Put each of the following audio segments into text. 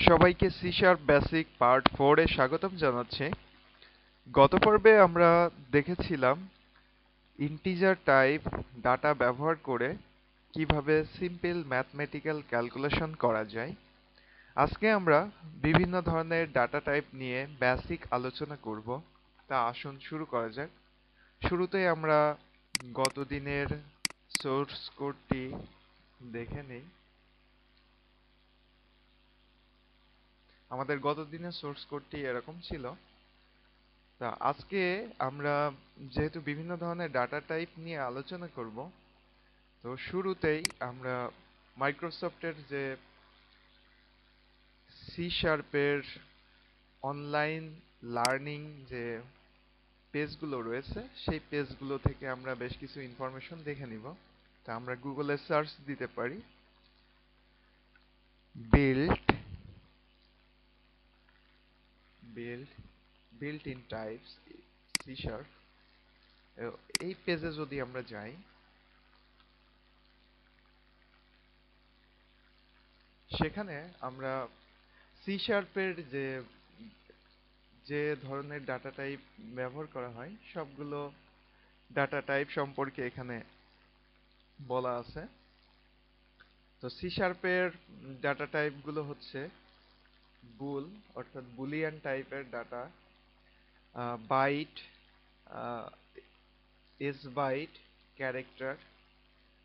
সবাইকে C sharp basic part 4 এ স্বাগতম জানাচ্ছি। গত পর্বে আমরা দেখেছিলাম ইন্টিজার টাইপ ডাটা ব্যবহার করে কিভাবে সিম্পল ম্যাথমেটিক্যাল ক্যালকুলেশন করা যায়। আজকে আমরা বিভিন্ন ধরনের ডাটা টাইপ নিয়ে বেসিক আলোচনা করব। তা আসুন শুরু করা যাক। শুরুতেই আমরা গত দিনের সোর্স কোডটি দেখে নেই। আমাদের গত দিনের সোর্স কোডটি এরকম ছিল। তা আজকে আমরা যেহেতু বিভিন্ন ধরনের ডাটা টাইপ নিয়ে আলোচনা করব, তো শুরুতেই আমরা মাইক্রোসফটের যে সি শার্পের অনলাইন লার্নিং যে পেজগুলো রয়েছে সেই পেজগুলো থেকে আমরা বেশ কিছু ইনফরমেশন দেখে নিব। তা আমরা গুগলে সার্চ দিতে পারি build build built in types C sharp. এই পেজে যদি আমরা যাই, সেখানে আমরা সি শার্পের যে যে ধরনের ডাটা টাইপ ব্যবহার করা হয় সবগুলো ডাটা টাইপ সম্পর্কে এখানে বলা আছে। তো সি শার্পের ডাটা টাইপগুলো হচ্ছে বুল, অর্থাৎ বুলিয়ান টাইপের data, byte, S byte, character,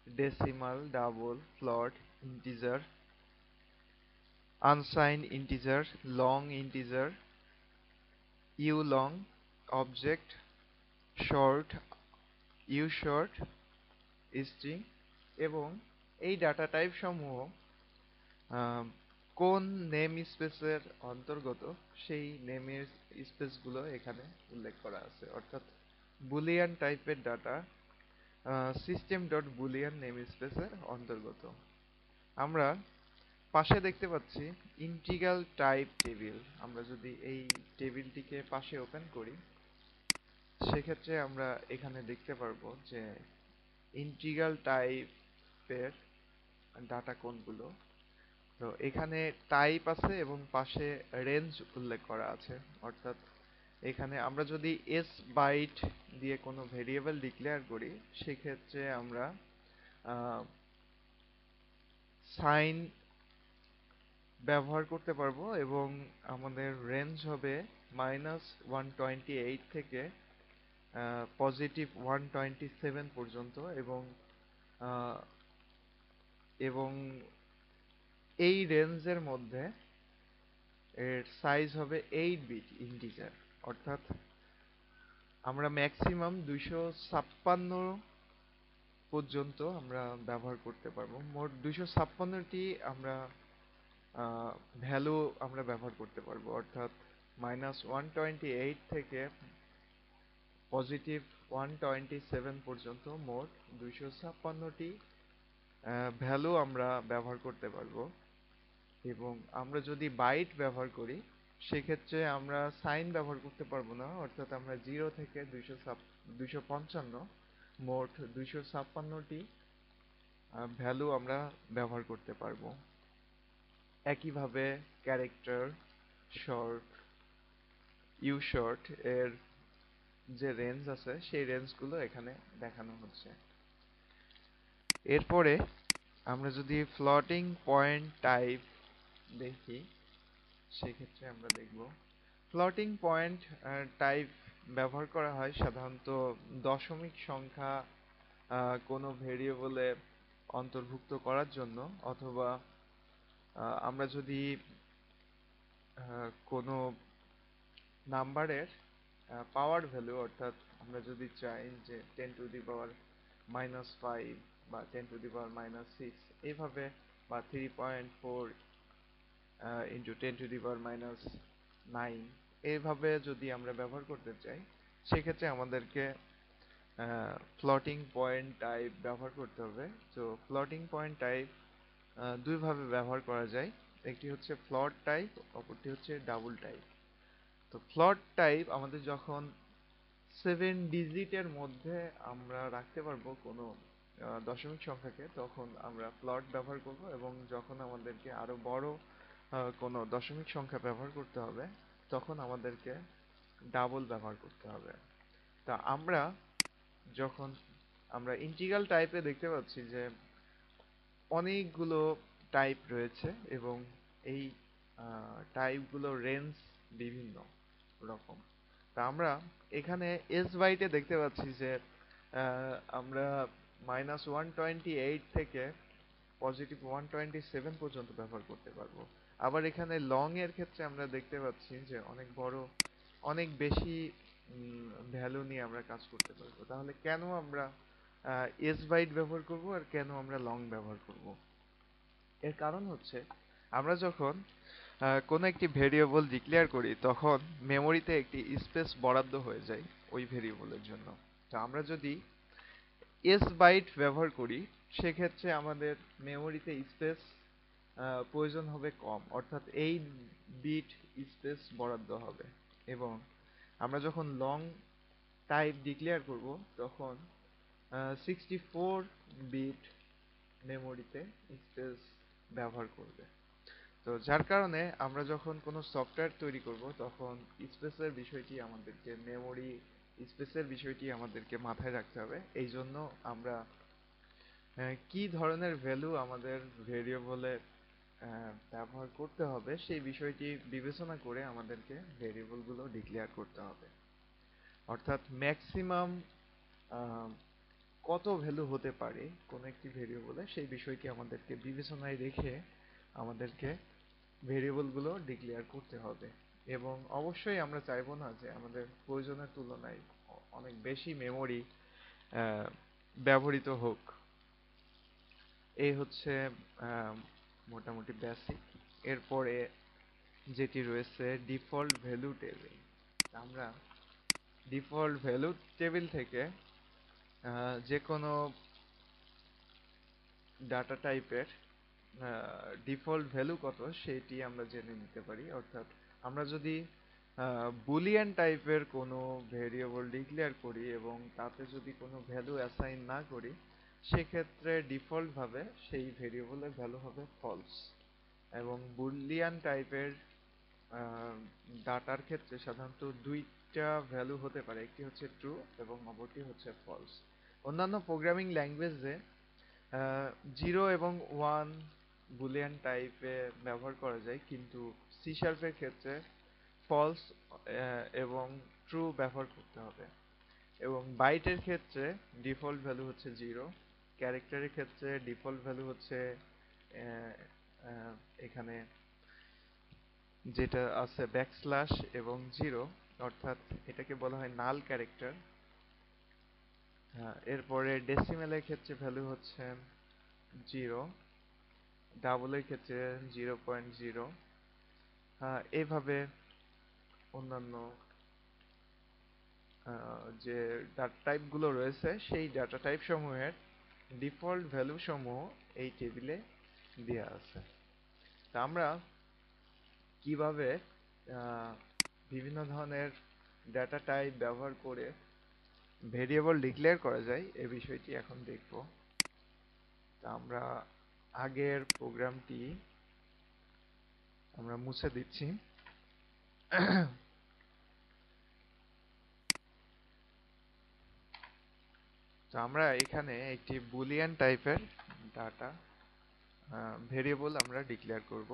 decimal, double, float, integer, unsigned integer, long integer, U long, object, short, U short, string. এবং এই ডাটা টাইপ সমূহ আহ, কোন নেম স্পেসের অন্তর্গত সেই নেমের স্পেসগুলো এখানে উল্লেখ করা আছে। অর্থাৎ বুলিয়ান টাইপের data system dot Boolean name স্পেসের অন্তর্গত। আমরা পাশে দেখতে পাচ্ছি ইন্টিগ্রাল টাইপ টেবিল। আমরা যদি এই টেবিলটিকে পাশে ওপেন করি, সেক্ষেত্রে আমরা এখানে দেখতে পারবো যে ইন্টিগ্রাল টাইপের ডাটা কোনগুলো। তো এখানে টাইপ আছে এবং পাশে রেঞ্জ উল্লেখ করা আছে। অর্থাৎ এখানে আমরা যদি এস বাইট দিয়ে কোনো ভেরিয়েবল ডিক্লেয়ার করি, সেক্ষেত্রে আমরা সাইন ব্যবহার করতে পারবো এবং আমাদের রেঞ্জ হবে -128 থেকে +127 পর্যন্ত। এবং আহ, এবং এই রেঞ্জের মধ্যে এর সাইজ হবে 8 বিট ইন্টিজার। অর্থাৎ আমরা ম্যাক্সিমাম 256 পর্যন্ত আমরা ব্যবহার করতে পারবো। মোট 256টি আমরা ভ্যালু আমরা ব্যবহার করতে পারবো। অর্থাৎ -128 থেকে +127 পর্যন্ত মোট 256টি ভ্যালু আমরা ব্যবহার করতে পারবো। এবং আমরা যদি বাইট ব্যবহার করি, সেক্ষেত্রে আমরা সাইন ব্যবহার করতে পারবো না। অর্থাৎ আমরা 0 থেকে 255 মোট 256টি ভ্যালু আমরা ব্যবহার করতে পারবো। একইভাবে ক্যারেক্টার, শর্ট, ইউ শর্ট এর যে রেঞ্জ আছে সেই রেঞ্জগুলো এখানে দেখানো হচ্ছে। এরপরে আমরা যদি ফ্লোটিং পয়েন্ট টাইপ দেখি, সেক্ষেত্রে আমরা দেখব ফ্লোটিং পয়েন্ট টাইপ ব্যবহার করা হয় সাধারণত দশমিক সংখ্যা কোনো ভেরিয়েবলে অন্তর্ভুক্ত করার জন্য, অথবা আমরা যদি কোনো নাম্বারের পাওয়ার ভ্যালু, অর্থাৎ আমরা যদি চাই যে 10⁻⁻5 বা 10⁻⁻6 এইভাবে, বা 3.4 ইন্টু 10⁻⁹ এইভাবে যদি আমরা ব্যবহার করতে চাই, সেক্ষেত্রে আমাদেরকে ফ্লোটিং পয়েন্ট টাইপ ব্যবহার করতে হবে। তো ফ্লোটিং পয়েন্ট টাইপ দুইভাবে ব্যবহার করা যায়। একটি হচ্ছে ফ্লোট টাইপ, অপরটি হচ্ছে ডাবল টাইপ। তো ফ্লোট টাইপ আমাদের যখন 7 ডিজিটের মধ্যে আমরা রাখতে পারবো কোনো দশমিক সংখ্যাকে, তখন আমরা ফ্লোট ব্যবহার করব। এবং যখন আমাদেরকে আরো বড় কোনো দশমিক সংখ্যা ব্যবহার করতে হবে, তখন আমাদেরকে ডাবল ব্যবহার করতে হবে। তা যখন আমরা ইন্টিগ্রাল টাইপে দেখতে পাচ্ছি যে অনেকগুলো টাইপ রয়েছে এবং এই টাইপগুলোর রেঞ্জ বিভিন্ন রকম। তা আমরা এখানে এস বাইটে দেখতে পাচ্ছি যে আমরা -128 থেকে +127 পর্যন্ত ব্যবহার করতে পারবো। আবার এখানে লং এর ক্ষেত্রে আমরা দেখতে পাচ্ছি যে অনেক বড়, অনেক বেশি ভ্যালু নিয়ে আমরা কাজ করতে পারবো। তাহলে কেন আমরা এস বাইট ব্যবহার করব আর কেন আমরা লং ব্যবহার করব? এর কারণ হচ্ছে আমরা যখন কোনো একটি ভেরিয়েবল ডিক্লেয়ার করি তখন মেমোরিতে একটি স্পেস বরাদ্দ হয়ে যায় ওই ভেরিয়েবলের জন্য। তো আমরা যদি এস বাইট ব্যবহার করি সেক্ষেত্রে আমাদের মেমোরিতে স্পেস প্রয়োজন হবে কম, অর্থাৎ 8 বিট স্পেস বরাদ্দ হবে। এবং আমরা যখন লং টাইপ ডিক্লেয়ার করব তখন 64 বিট মেমোরিতে স্পেস ব্যবহার করবে। তো যার কারণে আমরা যখন কোনো সফটওয়্যার তৈরি করব তখন স্পেসের বিষয়টি আমাদেরকে, মেমোরি স্পেসের বিষয়টি আমাদেরকে মাথায় রাখতে হবে। এই জন্য আমরা কি ধরনের ভ্যালু আমাদের ভেরিয়েবলে ব্যবহার করতে হবে সেই বিষয়টি বিবেচনা করে আমাদেরকে ভেরিয়েবলগুলো ডিক্লেয়ার করতে হবে। অর্থাৎ ম্যাক্সিমাম কত ভ্যালু হতে পারে কোনো একটি ভেরিয়েবলে সেই বিষয়টি আমাদেরকে বিবেচনায় রেখে আমাদেরকে ভেরিয়েবলগুলো ডিক্লেয়ার করতে হবে। এবং অবশ্যই আমরা চাইবো না যে আমাদের প্রয়োজনের তুলনায় অনেক বেশি মেমোরি ব্যবহৃত হোক। এই হচ্ছে মোটামুটি বেসিক। এরপরে যেটি রয়েছে ডিফল্ট ভ্যালু টেবিল। আমরা ডিফল্ট ভ্যালু টেবিল থেকে যে কোনো ডাটা টাইপের ডিফল্ট ভ্যালু কত সেটি আমরা জেনে নিতে পারি। অর্থাৎ আমরা যদি বুলিয়ান টাইপের কোনো ভেরিয়েবল ডিক্লেয়ার করি এবং তাতে যদি কোনো ভ্যালু অ্যাসাইন না করি সেক্ষেত্রে ডিফল্ট ভাবে সেই ভেরিয়েবলের ভ্যালু হবে ফলস। এবং বুলিয়ান টাইপের ডাটার ক্ষেত্রে সাধারণত দুইটা ভ্যালু হতে পারে, একটি হচ্ছে ট্রু এবং অপরটি হচ্ছে ফলস। অন্যান্য প্রোগ্রামিং ল্যাঙ্গুয়েজে 0 এবং 1 বুলিয়ান টাইপে ব্যবহার করা যায়, কিন্তু সি শার্পের ক্ষেত্রে ফলস এবং ট্রু ব্যবহার করতে হবে। এবং বাইটের ক্ষেত্রে ডিফল্ট ভ্যালু হচ্ছে 0, ক্যারেক্টারের ক্ষেত্রে ডিফল্ট ভ্যালু হচ্ছে এখানে যেটা আছে ব্যাকস্ল্যাশ এবং 0, অর্থাৎ এটাকে বলা হয় নাল ক্যারেক্টার। এরপরে ডেসিমেলের ক্ষেত্রে ভ্যালু হচ্ছে 0, ডাবলের ক্ষেত্রে 0.0। এইভাবে অন্যান্য যে ডাটা টাইপগুলো রয়েছে সেই ডাটা টাইপ সমূহের ডিফল্ট ভ্যালু সমূহ এই টেবিলে দেওয়া আছে। তা আমরা কিভাবে বিভিন্ন ধরনের ডাটা টাইপ ব্যবহার করে ভেরিয়েবল ডিক্লেয়ার করা যায় এ বিষয়টি এখন দেখব। তা আমরা আগের প্রোগ্রামটি আমরা মুছে দিচ্ছি। তো আমরা এখানে একটি বুলিয়ান টাইপের ডাটা ভেরিয়েবল আমরা ডিক্লেয়ার করব।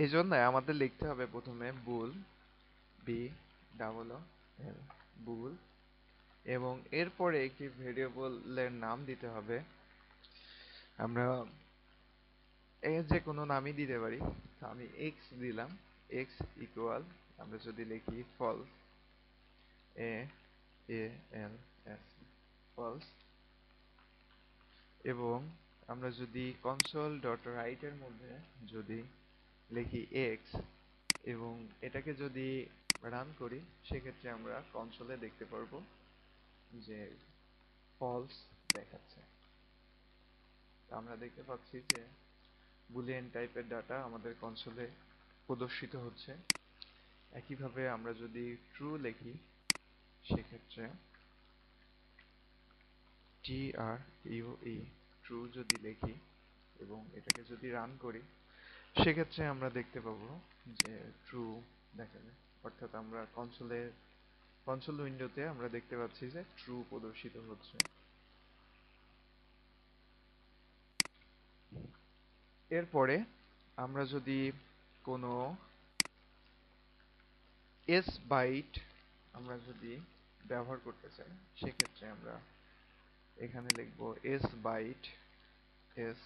এই জন্য আমাদের লিখতে হবে প্রথমে বুল, বি ডাবল ও এল, বুল, এবং এরপরে একটি ভেরিয়েবলের নাম দিতে হবে। আমরা যে কোনো নামই দিতে পারি। আমি এক্স দিলাম, এক্স ইকুয়াল, আমরা যদি লিখি ফলস, এ এ এল এস, ফলস। এবং আমরা যদি কনসোল ডট রাইট এর মধ্যে যদি লিখি এক্স এবং এটাকে যদি রান করি সেক্ষেত্রে আমরা কনসোলে দেখতে পারবো যে ফলস দেখাচ্ছে। আমরা দেখতে পাচ্ছি যে বুলিয়ান টাইপের ডাটা আমাদের কনসোলে প্রদর্শিত হচ্ছে। একইভাবে আমরা যদি ট্রু লিখি সেক্ষেত্রে TRUE ট্রু যদি লিখি এবং এটাকে যদি রান করি, সেক্ষেত্রে আমরা দেখতে পাবো যে ট্রু দেখাবে। অর্থাৎ আমরা কনসোল উইন্ডোতে আমরা দেখতে পাচ্ছি যে ট্রু প্রদর্শিত হচ্ছে। এরপরে আমরা যদি কোনো এস বাইট আমরা যদি ব্যবহার করতে চাই, সেক্ষেত্রে আমরা এখানে লিখব S byte, S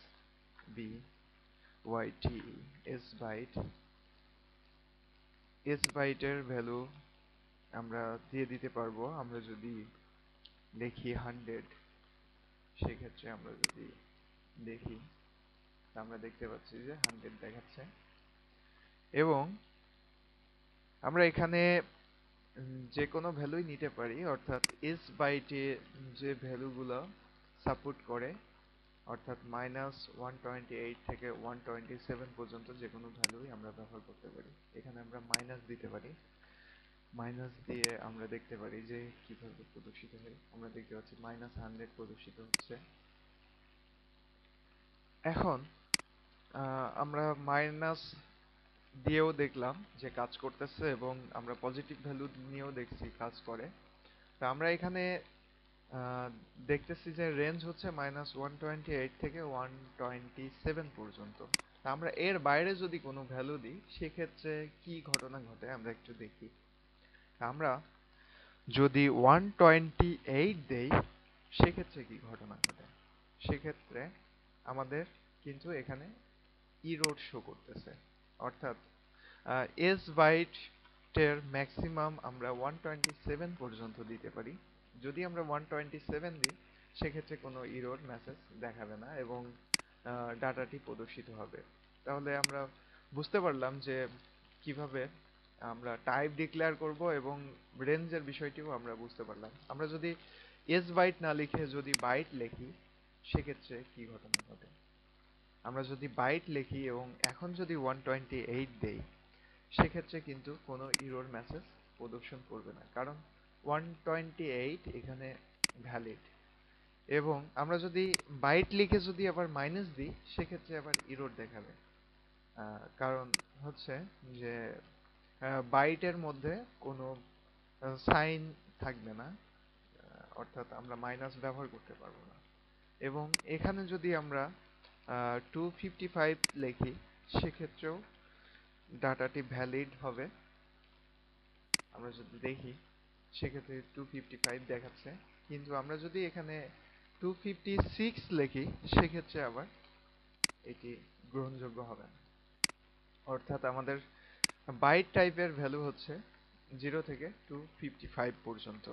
B Y T, S byte. এস বাইটের ভ্যালু আমরা দিয়ে দিতে পারবো। আমরা যদি লিখি 100, সেক্ষেত্রে আমরা যদি দেখি, আমরা দেখতে পাচ্ছি যে 100 দেখাচ্ছে। এবং আমরা এখানে যে কোনো ভ্যালুই নিতে পারি, অর্থাৎ এস বাইটে যে ভ্যালুগুলো সাপোর্ট করে, অর্থাৎ -128 থেকে 127 পর্যন্ত যে কোনো ভ্যালুই আমরা ব্যবহার করতে পারি। এখানে আমরা মাইনাস দিতে পারি। মাইনাস দিয়ে আমরা দেখতে পারি যে কিভাবে প্রদর্শিত হয়। আমরা দেখতে পাচ্ছি -100 প্রদর্শিত হচ্ছে। এখন আমরা মাইনাস দিয়েও দেখলাম যে কাজ করতেছে, এবং আমরা পজিটিভ ভ্যালু নিয়েও দেখছি কাজ করে। তা আমরা এখানে দেখতেছি যে রেঞ্জ হচ্ছে -128 থেকে 127 পর্যন্ত। তা আমরা এর বাইরে যদি কোনো ভ্যালু দিই, সেক্ষেত্রে কি ঘটনা ঘটে আমরা একটু দেখি। আমরা যদি 128 দেই, সেক্ষেত্রে কি ঘটনা ঘটে। সেক্ষেত্রে আমাদের কিন্তু এখানে ইরর শো করতেছে। অর্থাৎ এস বাইটের ম্যাক্সিমাম আমরা 127 পর্যন্ত দিতে পারি। যদি আমরা 127 দিই, সেক্ষেত্রে কোনো ইরর মেসেজ দেখাবে না এবং ডাটাটি প্রদর্শিত হবে। তাহলে আমরা বুঝতে পারলাম যে কিভাবে আমরা টাইপ ডিক্লেয়ার করব, এবং রেঞ্জের বিষয়টিও আমরা বুঝতে পারলাম। আমরা যদি এস বাইট না লিখে যদি বাইট লিখি, সেক্ষেত্রে কি ঘটনা ঘটে। আমরা যদি বাইট লিখি এবং এখন যদি 128 দেই, সেক্ষেত্রে কিন্তু কোনো ইরর মেসেজ প্রদর্শন করবে না, কারণ 128 এখানে ভ্যালিড। এবং আমরা যদি বাইট লিখে যদি আবার মাইনাস দিই, সেক্ষেত্রে আবার ইরর দেখাবে। কারণ হচ্ছে যে বাইটের মধ্যে কোনো সাইন থাকবে না, অর্থাৎ আমরা মাইনাস ব্যবহার করতে পারবো না। এবং এখানে যদি আমরা 255 লিখি, সেক্ষেত্রেও ডাটাটি ভ্যালিড হবে। আমরা যদি দেখি, সেক্ষেত্রে 255 দেখাচ্ছে। কিন্তু আমরা যদি এখানে 256 লিখি, সেক্ষেত্রে আবার এটি গ্রহণযোগ্য হবে না। অর্থাৎ আমাদের বাইট টাইপের ভ্যালু হচ্ছে 0 থেকে 255 পর্যন্ত।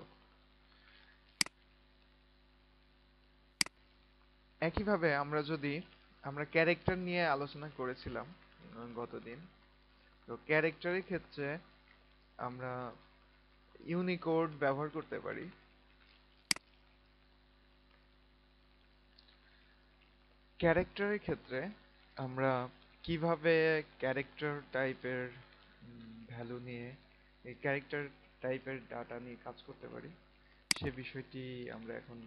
একইভাবে আমরা ক্যারেক্টার নিয়ে আলোচনা করেছিলাম গতদিন। তো ক্যারেক্টারের ক্ষেত্রে আমরা ইউনিকোড ব্যবহার করতে পারি। ক্যারেক্টারের ক্ষেত্রে আমরা কিভাবে ক্যারেক্টার টাইপের ভ্যালু নিয়ে এই ক্যারেক্টার টাইপের ডাটা নিয়ে কাজ করতে পারি, সে বিষয়টি আমরা এখন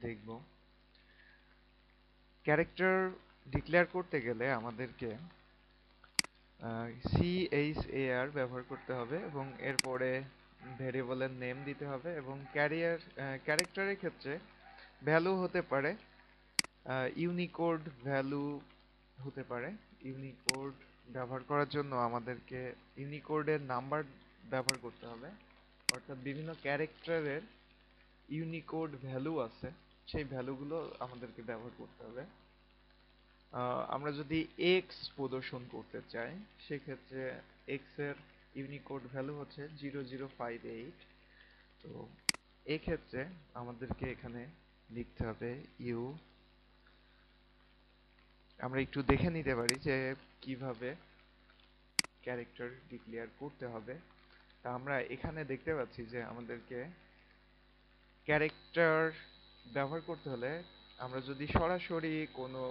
দেখব। ক্যারেক্টার ডিক্লেয়ার করতে গেলে আমাদেরকে CHAR ব্যবহার করতে হবে, এবং এরপরে ভেরিয়েবলের নেম দিতে হবে। এবং ক্যারেক্টারের ক্ষেত্রে ভ্যালু হতে পারে ইউনিকোড ভ্যালু হতে পারে। ইউনিকোড ব্যবহার করার জন্য আমাদেরকে ইউনিকোডের নাম্বার ব্যবহার করতে হবে। অর্থাৎ বিভিন্ন ক্যারেক্টারের ইউনিকোড ভ্যালু আছে, সেই ভ্যালুগুলো আমাদেরকে ব্যবহার করতে হবে। আমরা যদি এক্স প্রদর্শন করতে চাই, সেক্ষেত্রে এক্স এর ইউনিকোড ভ্যালু হচ্ছে 0058। তো এক্ষেত্রে আমাদেরকে এখানে লিখতে হবে ইউ। আমরা একটু দেখে নিতে পারি যে কিভাবে ক্যারেক্টার ডিক্লেয়ার করতে হবে। তা আমরা এখানে দেখতে পাচ্ছি যে আমাদেরকে ক্যারেক্টার ব্যবহার করতে হলে আমরা যদি সরাসরি কোনো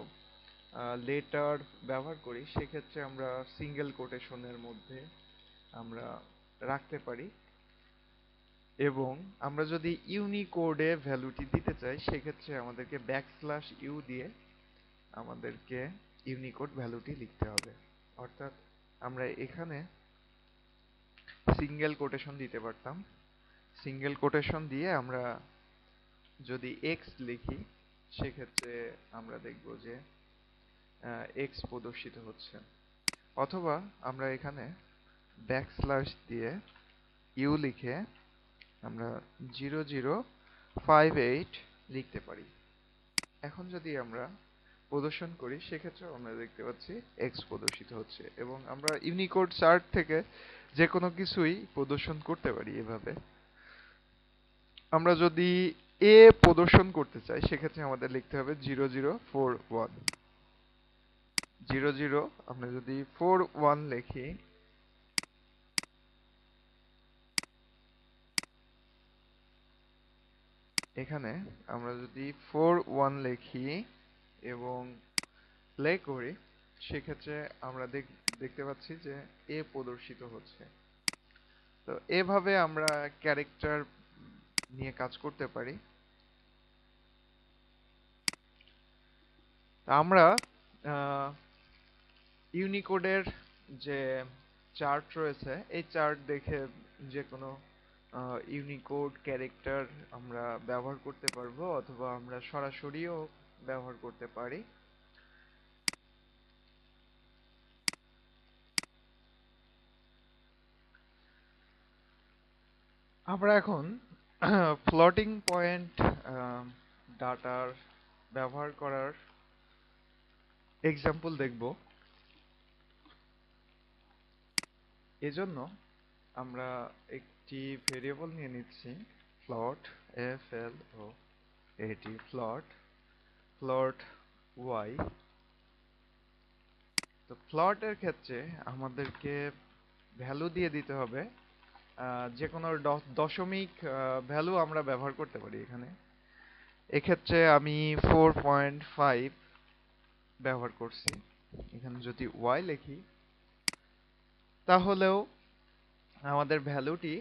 লেটার ব্যবহার করি, সেক্ষেত্রে আমরা সিঙ্গেল কোটেশনের মধ্যে আমরা রাখতে পারি। এবং আমরা যদি ইউনিকোডে ভ্যালুটি দিতে চাই সেক্ষেত্রে আমাদেরকে \u দিয়ে আমাদেরকে ইউনিকোড ভ্যালুটি লিখতে হবে। অর্থাৎ আমরা এখানে সিঙ্গেল কোটেশন দিতে পারতাম। সিঙ্গেল কোটেশন দিয়ে আমরা যদি x লিখি সেক্ষেত্রে আমরা দেখব যে x প্রদর্শিত হচ্ছে। অথবা আমরা এখানে দিয়ে u লিখে আমরা 0058 লিখতে পারি। এখন যদি আমরা প্রদর্শন করি সেক্ষেত্রে আমরা দেখতে পাচ্ছি x প্রদর্শিত হচ্ছে এবং আমরা ইউনিকোড চার্ট থেকে যে কোনো কিছুই প্রদর্শন করতে পারি এভাবে। আমরা যদি a প্রদর্শন করতে চাই সেক্ষেত্রে আমাদের লিখতে হবে 0041 00 আমরা যদি 41 লিখি এখানে আমরা যদি 41 লিখি এবং প্লে করি সেক্ষেত্রে আমরা দেখতে পাচ্ছি যে এ প্রদর্শিত হচ্ছে। তো এভাবে আমরা ক্যারেক্টার নিয়ে কাজ করতে পারি। আমরা ইউনিকোডের যে চার্ট রয়েছে এই চার্ট দেখে যে কোনো ইউনিকোড ক্যারেক্টার আমরা ব্যবহার করতে পারবো অথবা আমরা সরাসরিও ব্যবহার করতে পারি। আমরা এখন ফ্লোটিং পয়েন্ট ডাটার ব্যবহার করার এক্সাম্পল দেখব। এজন্য আমরা একটি ভেরিয়েবল নিয়ে নিচ্ছি ফ্লোট ফ্লোট ফ্লোট y। তো ফ্লোটের ক্ষেত্রে আমাদেরকে ভ্যালু দিয়ে দিতে হবে যে কোনো দশমিক ভ্যালু আমরা ব্যবহার করতে পারি এখানে। এক্ষেত্রে আমি 4.5 ব্যবহার করছি। এখানে যদি y লিখি তাহলেও আমাদের ভ্যালুটি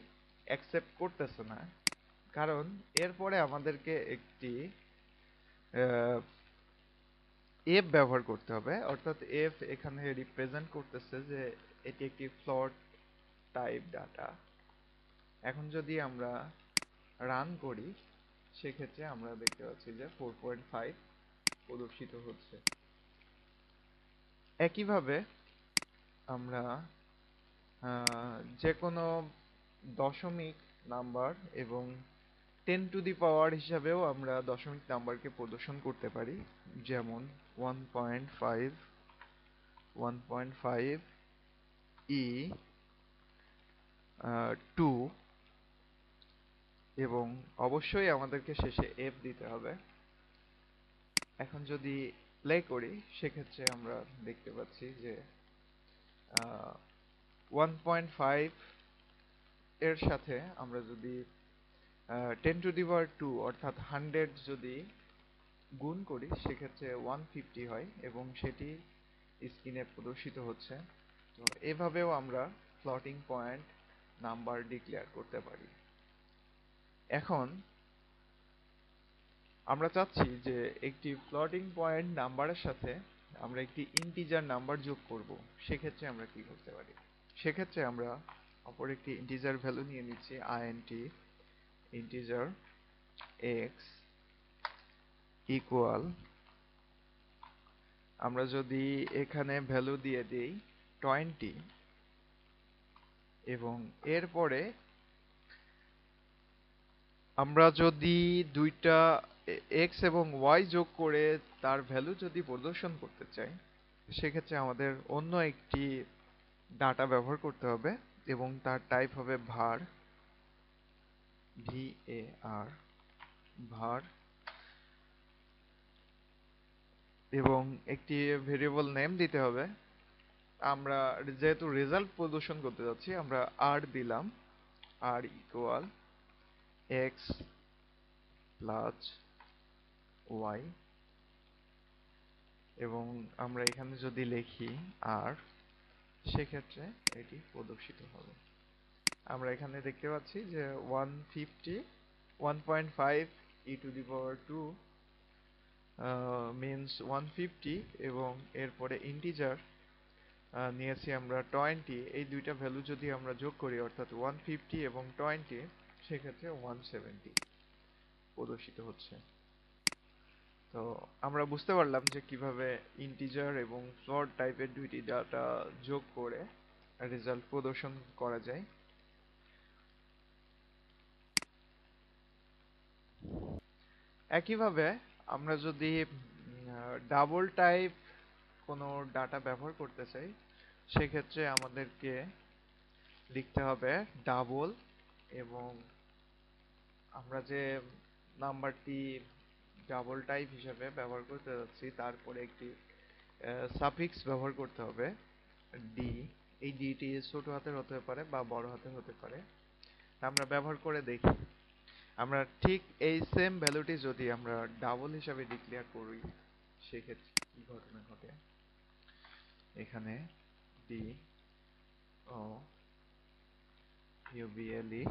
অ্যাকসেপ্ট করতেছে না, কারণ এরপরে আমাদেরকে একটি f ব্যবহার করতে হবে। অর্থাৎ f এখানে রিপ্রেজেন্ট করতেছে যে এটি একটি ফ্লোট টাইপ ডাটা। এখন যদি আমরা রান করি সেক্ষেত্রে আমরা দেখতে পাচ্ছি যে 4.5 প্রদর্শিত হচ্ছে। একইভাবে আমরা যে কোনো দশমিক নাম্বার এবং 10 টু দি পাওয়ার হিসাবেও আমরা দশমিক নাম্বারকে প্রদর্শন করতে পারি, যেমন 1.5 1.5 e 2 এবং অবশ্যই আমাদেরকে শেষে f দিতে হবে। এখন যদি প্লে করি সেক্ষেত্রে আমরা দেখতে পাচ্ছি যে 1.5 এর সাথে আমরা যদি 10 টু দি পাওয়ার 2 অর্থাৎ 100 যদি গুণ করি সেক্ষেত্রে 150 হয় এবং সেটি স্ক্রিনে প্রদর্শিত হচ্ছে। তো এভাবেও আমরা ফ্লোটিং পয়েন্ট নাম্বার ডিক্লেয়ার করতে পারি। এখন আমরা চাচ্ছি যে একটি ফ্লোটিং পয়েন্ট নাম্বারের সাথে আমরা একটি ইন্টিজার নাম্বার যোগ করব। সেক্ষেত্রে আমরা কি করতে পারি? সেক্ষেত্রে আমরা অপর একটি ইন্টিজার ভ্যালু নিয়ে নিচ্ছি int ইন্টিজার x ইকুয়াল, আমরা যদি এখানে ভ্যালু দিয়ে দিই 20 এবং এরপরে আমরা যদি দুইটা x এবং y যোগ করে তার ভ্যালু যদি প্রদর্শন করতে চাই সেক্ষেত্রে আমাদের অন্য একটি ডাটা ব্যবহার করতে হবে এবং তার টাইপ হবে var var এবং একটি ভেরিয়েবল নেম দিতে হবে। আমরা যেহেতু রেজাল্ট প্রদর্শন করতে যাচ্ছি আমরা r দিলাম, r equal x plus y এবং আমরা এখানে যদি লিখি r সেক্ষেত্রে এটি প্রদর্শিত হবে। আমরা এখানে দেখতে পাচ্ছি যে 150 1.5 e to the power 2 means 150 এবং এরপরে ইন্টিজার নিয়েছি আমরা 20। এই দুইটা ভ্যালু যদি আমরা যোগ করি অর্থাৎ 150 এবং 20, সেক্ষেত্রে 170 প্রদর্শিত হচ্ছে। তো আমরা বুঝতে পারলাম যে কিভাবে ইন্টিজার এবং ফ্লোট টাইপের দুইটি ডাটা যোগ করে রেজাল্ট প্রদর্শন করা যায়। একইভাবে আমরা যদি ডাবল টাইপ কোনো ডাটা ব্যবহার করতে চাই, সেক্ষেত্রে আমাদেরকে লিখতে হবে ডাবল, এবং আমরা যে নাম্বারটি ডাবল টাইপ হিসেবে ব্যবহার করতে যাচ্ছি তারপরে একটি সাফিক্স ব্যবহার করতে হবে ডি। এই ডিটি ছোট হাতের হতে পারে বা বড় হাতের হতে পারে। আমরা ব্যবহার করে দেখি। আমরা ঠিক এই সেম ভ্যালুটি যদি আমরা ডাবল হিসাবে ডিক্লেয়ার করি, সেক্ষেত্রে কি ঘটনা ঘটে। এখানে ডি ও ইউবিএলই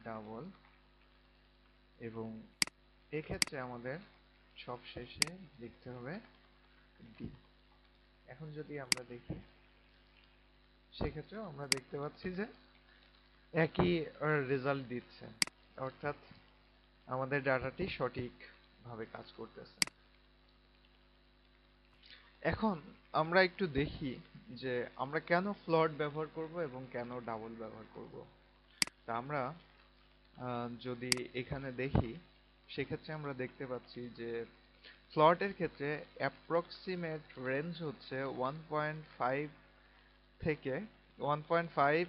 ডাবল, এবং এক্ষেত্রে আমাদের সব শেষে লিখতে হবে ডি। এখন যদি আমরা দেখি, সেক্ষেত্রেও আমরা দেখতে পাচ্ছি যে একই রেজাল্ট দিচ্ছে, অর্থাৎ আমাদের ডাটাটি সঠিকভাবে কাজ করতেছে। এখন আমরা একটু দেখি যে আমরা কেন ফ্লোট ব্যবহার করব এবং কেন ডাবল ব্যবহার করব। তা আমরা যদি এখানে দেখি, সেক্ষেত্রে আমরা দেখতে পাচ্ছি যে ফ্লোটের ক্ষেত্রে অ্যাপ্রক্সিমেট রেঞ্জ হচ্ছে 1.5 থেকে 1.5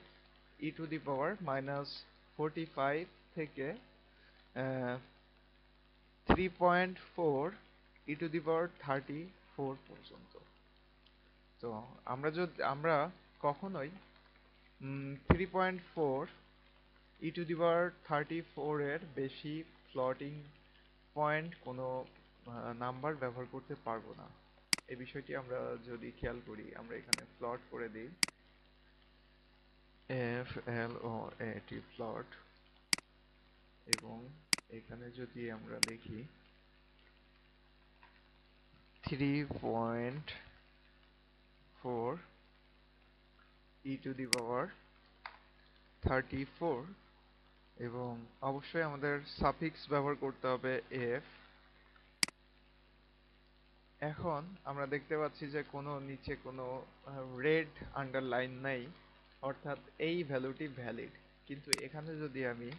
e to the power minus 45 থেকে 3.4 e to the power 34 পর্যন্ত। তো আমরা কখনোই 3.4 e to the power 34 এর বেশি ফ্লোটিং পয়েন্ট কোনো নাম্বার ব্যবহার করতে পারবো না। এই বিষয়টি আমরা যদি খেয়াল করি, আমরা এখানে প্লট করে দিই FLOAT প্লট, এবং এখানে যদি আমরা লিখি 3.4 e to the power 34, এবং অবশ্যই আমাদের সাফিক্স ব্যবহার করতে হবে f। এখন আমরা দেখতে পাচ্ছি যে নিচে কোনো রেড আন্ডারলাইন নাই, অর্থাৎ এই ভ্যালুটি ভ্যালিড। কিন্তু এখানে যদি আমি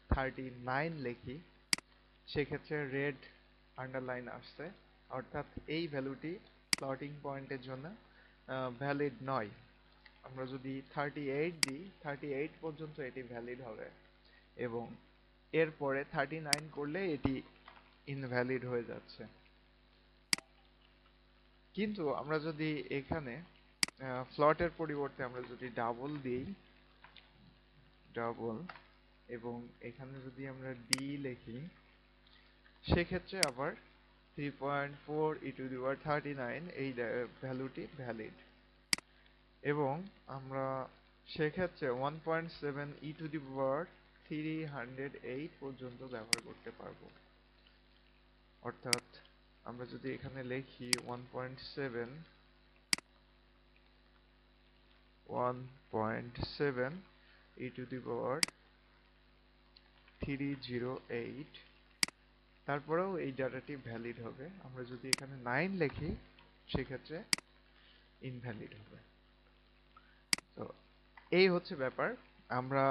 39 লিখি, সেক্ষেত্রে রেড আন্ডারলাইন আসছে, অর্থাৎ এই ভ্যালুটি ফ্লোটিং পয়েন্টের জন্য ভ্যালিড নয়। আমরা যদি 38 দিই, 38 পর্যন্ত এটি ভ্যালিড হবে, এবং এরপরে 39 করলে এটি ইনভ্যালিড হয়ে যাচ্ছে। কিন্তু আমরা যদি এখানে ফ্লোটের পরিবর্তে আমরা যদি ডাবল দিই, ডাবল, এবং এখানে যদি আমরা ডি লিখি, সেক্ষেত্রে আবার 3.4 e to the power 39 এই ভ্যালুটি ভ্যালিড, এবং আমরা সেক্ষেত্রে 1.7 e to the power 308 পর্যন্ত ব্যবহার করতে পারবো। অর্থাৎ আমরা যদি এখানে লিখি 1.7 e to the power 308, তারপরেও এই ডাটাটি ভ্যালিড হবে। আমরা যদি এখানে 9 লিখি, সেক্ষেত্রে ইনভ্যালিড হবে। তো এই হচ্ছে ব্যাপার। আমরা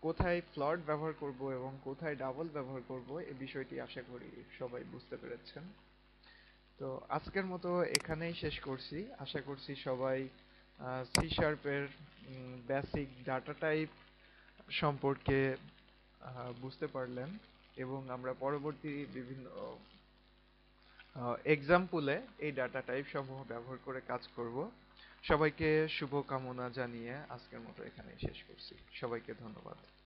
কোথায় ফ্লোট ব্যবহার করব এবং কোথায় ডাবল ব্যবহার করব, এই বিষয়টি আশা করি সবাই বুঝতে পেরেছেন। তো আজকের মতো এখানেই শেষ করছি। আশা করছি সবাই সি শার্পের বেসিক ডাটা টাইপ সম্পর্কে বুঝতে পারলেন, এবং আমরা পরবর্তী বিভিন্ন এক্সাম্পলে এই ডাটা টাইপ সমূহ ব্যবহার করে কাজ করব। সবাইকে শুভকামনা জানিয়ে আজকের মতো এখানেই শেষ করছি। সবাইকে ধন্যবাদ।